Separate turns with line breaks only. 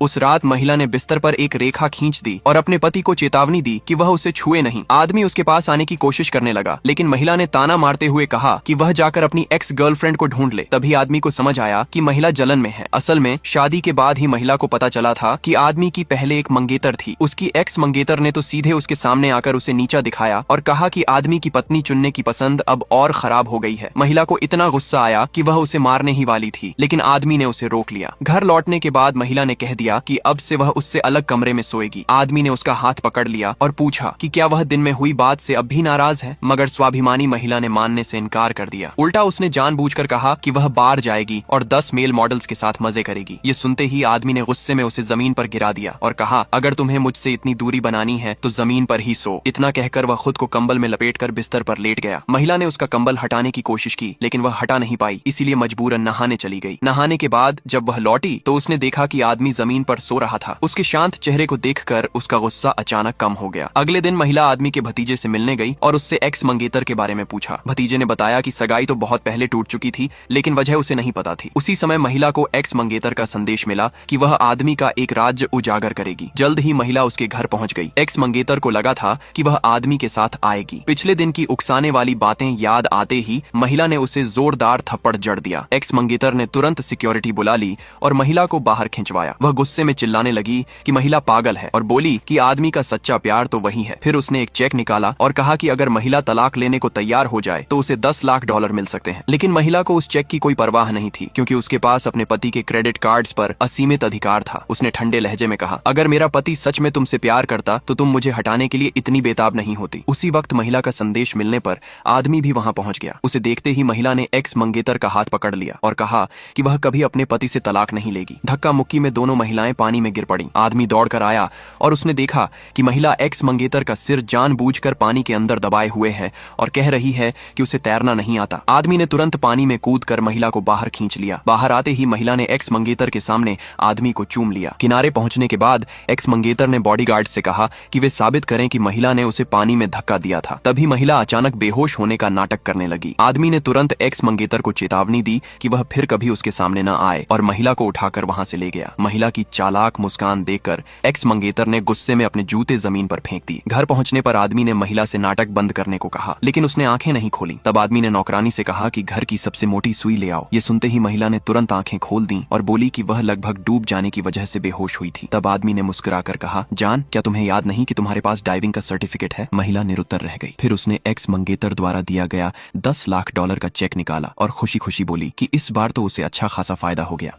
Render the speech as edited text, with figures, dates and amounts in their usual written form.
उस रात महिला ने बिस्तर पर एक रेखा खींच दी और अपने पति को चेतावनी दी कि वह उसे छुए नहीं। आदमी उसके पास आने की कोशिश करने लगा, लेकिन महिला ने ताना मारते हुए कहा कि वह जाकर अपनी एक्स गर्लफ्रेंड को ढूंढ ले। तभी आदमी को समझ आया कि महिला जलन में है। असल में शादी के बाद ही महिला को पता चला था कि आदमी की पहले एक मंगेतर थी। उसकी एक्स मंगेतर ने तो सीधे उसके सामने आकर उसे नीचा दिखाया और कहा कि आदमी की पत्नी चुनने की पसंद अब और खराब हो गई है। महिला को इतना गुस्सा आया कि वह उसे मारने ही वाली थी, लेकिन आदमी ने उसे रोक लिया। घर लौटने के बाद महिला ने कह दिया कि अब से वह उससे अलग कमरे में सोएगी। आदमी ने उसका हाथ पकड़ लिया और पूछा कि क्या वह दिन में हुई बात से अब भी नाराज है, मगर स्वाभिमानी महिला ने मानने से इनकार कर दिया। उल्टा उसने जानबूझकर कहा कि वह बार जाएगी और 10 मेल मॉडल्स के साथ मजे करेगी। ये सुनते ही आदमी ने गुस्से में उसे जमीन पर गिरा दिया और कहा, अगर तुम्हें मुझसे इतनी दूरी बनानी है तो जमीन पर ही सो। इतना कहकर वह खुद को कंबल में लपेटकर बिस्तर पर लेट गया। महिला ने उसका कंबल हटाने की कोशिश की, लेकिन वह हटा नहीं पाई, इसीलिए मजबूरन नहाने चली गई। नहाने के बाद जब वह लौटी तो उसने देखा कि आदमी जमीन पर सो रहा था। उसके शांत चेहरे को देखकर उसका गुस्सा अचानक कम हो गया। अगले दिन महिला आदमी के भतीजे से मिलने गई और उससे एक्स मंगेतर के बारे में पूछा। भतीजे ने बताया कि सगाई तो बहुत पहले टूट चुकी थी, लेकिन वजह उसे नहीं पता थी। उसी समय महिला को एक्स मंगेतर का संदेश मिला कि वह आदमी का एक राज्य उजागर करेगी। जल्द ही महिला उसके घर पहुंच गई। एक्स मंगेतर को लगा था कि वह आदमी के साथ आएगी। पिछले दिन की उकसाने वाली बातें याद आते ही महिला ने उसे जोरदार थप्पड़ जड़ दिया। एक्स मंगेतर ने तुरंत सिक्योरिटी बुला ली और महिला को बाहर खिंचवाया। वह गुस्से में चिल्लाने लगी कि महिला पागल है और बोली कि आदमी का सच्चा प्यार तो वही है। फिर उसने एक चेक निकाला और कहा कि अगर महिला तलाक लेने को तैयार हो जाए तो उसे $10 लाख मिल सकते हैं। लेकिन महिला को उस चेक की कोई परवाह नहीं थी, क्योंकि उसके पास अपने पति के क्रेडिट कार्ड्स पर असीमित अधिकार था। उसने ठंडे लहजे में कहा, अगर मेरा पति सच में तुमसे प्यार करता तो तुम मुझे हटाने के लिए इतनी बेताब नहीं होती। उसी वक्त महिला का संदेश मिलने पर आदमी भी वहां पहुंच गया। उसे देखते ही महिला ने एक्स मंगेतर का हाथ पकड़ लिया और कहा कि वह कभी अपने पति से तलाक नहीं लेगी। धक्का मुक्की में दोनों महिलाएं पानी में गिर पड़ी। आदमी दौड़कर आया और उसने देखा कि महिला एक्स मंगेतर का सिर जानबूझकर पानी के अंदर दबाए हुए है और कह रही है कि उसे तैरना नहीं आता। आदमी ने तुरंत पानी में कूदकर महिला को बाहर खींच लिया। बाहर आते ही महिला ने एक्स मंगेतर के सामने आदमी को चूम लिया। किनारे पहुंचने के बाद एक्स मंगेतर ने बॉडीगार्ड से कहा कि वे साबित करें कि महिला ने उसे पानी में धक्का दिया था। तभी महिला अचानक बेहोश होने का नाटक करने लगी। आदमी ने तुरंत एक्स मंगेतर को चेतावनी दी कि वह फिर कभी उसके सामने न आए और महिला को उठाकर वहां से ले गया। महिला की चालाक मुस्कान देखकर एक्स मंगेतर ने गुस्से में अपने जूते जमीन पर फेंक दी। घर पहुंचने पर आदमी ने महिला से नाटक बंद करने को कहा, लेकिन उसने आंखें नहीं खोली। तब आदमी ने नौकरानी से कहा कि घर की सबसे मोटी सुई ले आओ। ये सुनते ही महिला ने तुरंत आंखें खोल दी और बोली कि वह लगभग डूब जाने की वजह से बेहोश हुई थी। तब आदमी ने मुस्कुराकर कहा, जान, क्या तुम्हें याद नहीं कि तुम्हारे पास डाइविंग का सर्टिफिकेट है? महिला निरुत्तर रह गई। फिर उसने एक्स मंगेतर द्वारा दिया गया $10 लाख का चेक निकाला और खुशी खुशी बोली कि इस बार तो उसे अच्छा खासा फायदा हो गया।